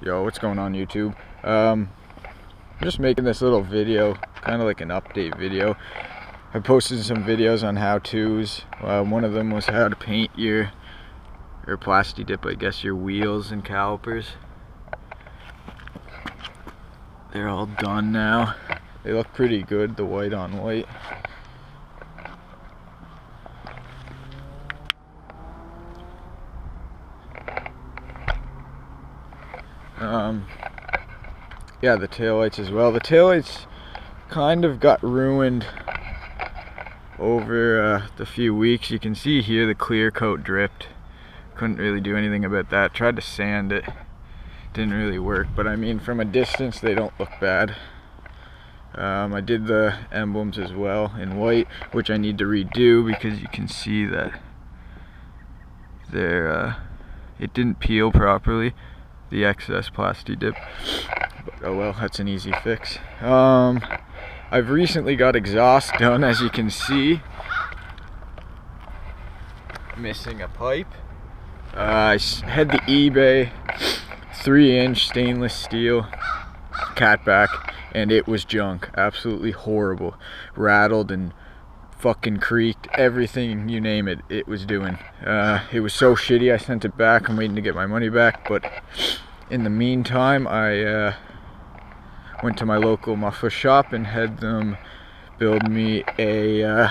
Yo, what's going on YouTube? I'm just making this little video, kind of like an update video. I posted some videos on how-tos. One of them was how to paint your plasti dip, I guess, your wheels and calipers. They're all done now. They look pretty good, the white on white. Yeah, the taillights as well. The taillights kind of got ruined over the few weeks. You can see here the clear coat dripped. Couldn't really do anything about that. Tried to sand it. Didn't really work, but I mean, from a distance they don't look bad. I did the emblems as well in white, which I need to redo because you can see that it didn't peel properly, the excess plasti dip. But, oh well, that's an easy fix. I've recently got exhaust done, as you can see. Missing a pipe. I had the eBay 3-inch stainless steel catback, and it was junk. Absolutely horrible. Rattled and fucking creaked. Everything, you name it, it was doing. It was so shitty I sent it back. I'm waiting to get my money back, but in the meantime I went to my local muffler shop and had them build me a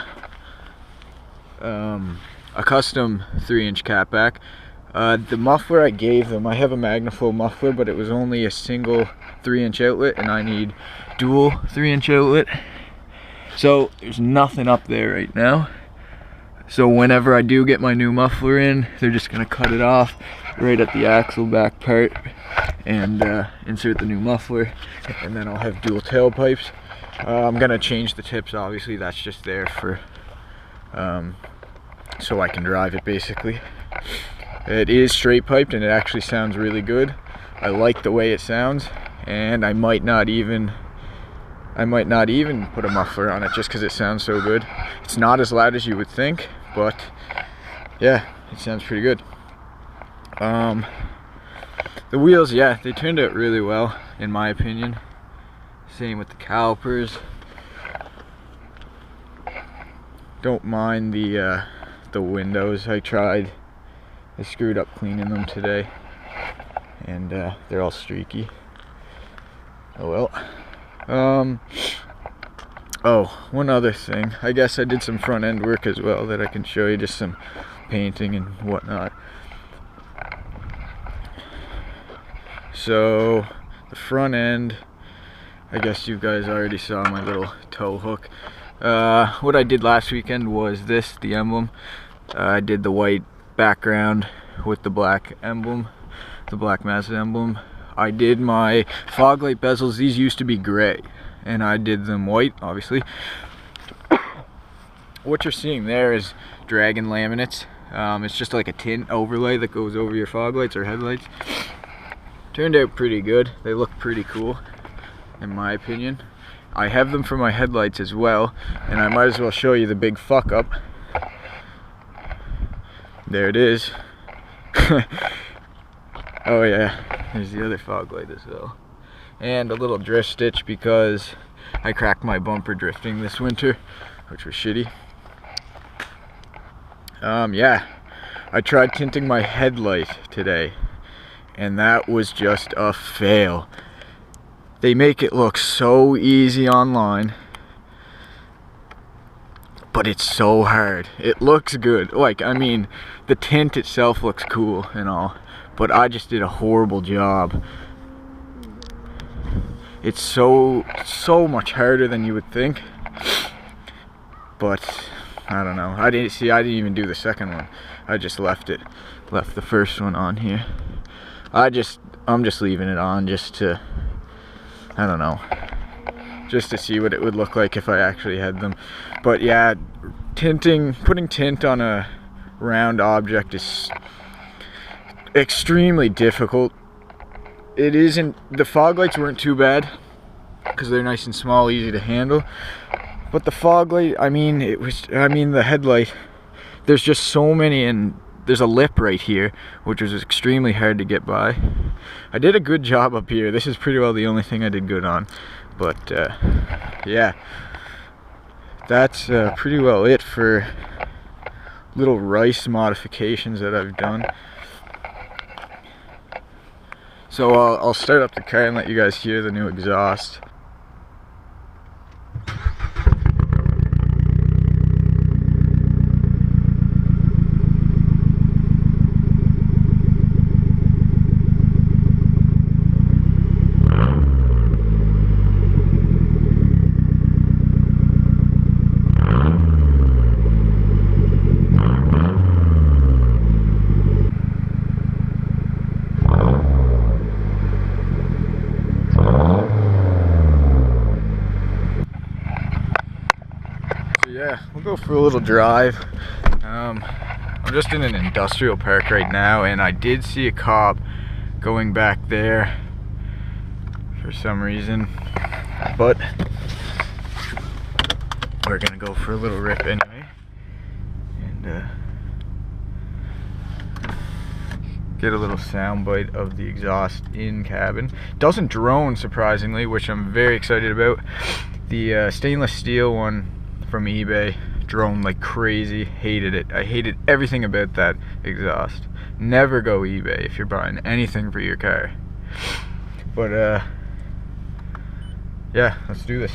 custom 3-inch catback. The muffler I gave them, I have a Magnaflow muffler, but it was only a single 3-inch outlet, and I need dual 3-inch outlet. So there's nothing up there right now. So whenever I do get my new muffler in, they're just gonna cut it off right at the axle back part and insert the new muffler, and then I'll have dual tailpipes. I'm gonna change the tips, obviously. That's just there for so I can drive it, basically. It is straight piped and it actually sounds really good. I like the way it sounds, and I might not even put a muffler on it just because it sounds so good. It's not as loud as you would think, but yeah, it sounds pretty good. The wheels, yeah, they turned out really well in my opinion. Same with the calipers. Don't mind the windows. I screwed up cleaning them today, and they're all streaky. Oh well. Oh, one other thing. I guess I did some front end work as well that I can show you, just some painting and whatnot. So the front end, I guess you guys already saw my little tow hook. What I did last weekend was this, the emblem. I did the white background with the black emblem, the black Mazda emblem. I did my fog light bezels. These used to be gray, and I did them white, obviously. What you're seeing there is Dragon laminates. It's just like a tint overlay that goes over your fog lights or headlights. Turned out pretty good. They look pretty cool, in my opinion. I have them for my headlights as well, and I might as well show you the big fuck up. There it is. Oh yeah, there's the other fog light as well. And a little drift stitch because I cracked my bumper drifting this winter, which was shitty. Yeah, I tried tinting my headlight today, and that was just a fail. They make it look so easy online, but it's so hard. It looks good. Like, I mean, the tint itself looks cool and all, but I just did a horrible job. It's so much harder than you would think. But I don't know. I didn't even do the second one. I just left the first one on here. I'm just leaving it on just to, I don't know, just to see what it would look like if I actually had them. But yeah, putting tint on a round object is extremely difficult. It isn't, the fog lights weren't too bad because they're nice and small, easy to handle. But the fog light, the headlight, there's just so many, and there's a lip right here, which was extremely hard to get by. I did a good job up here. This is pretty well the only thing I did good on. But yeah, that's pretty well it for little rice modifications that I've done. So I'll start up the car and let you guys hear the new exhaust. Yeah, we'll go for a little drive. I'm just in an industrial park right now, and I did see a cop going back there for some reason, but we're gonna go for a little rip anyway, and get a little sound bite of the exhaust in cabin. Doesn't drone, surprisingly, which I'm very excited about. The stainless steel one from eBay drone like crazy. Hated it. I hated everything about that exhaust. Never go eBay if you're buying anything for your car. But yeah, let's do this.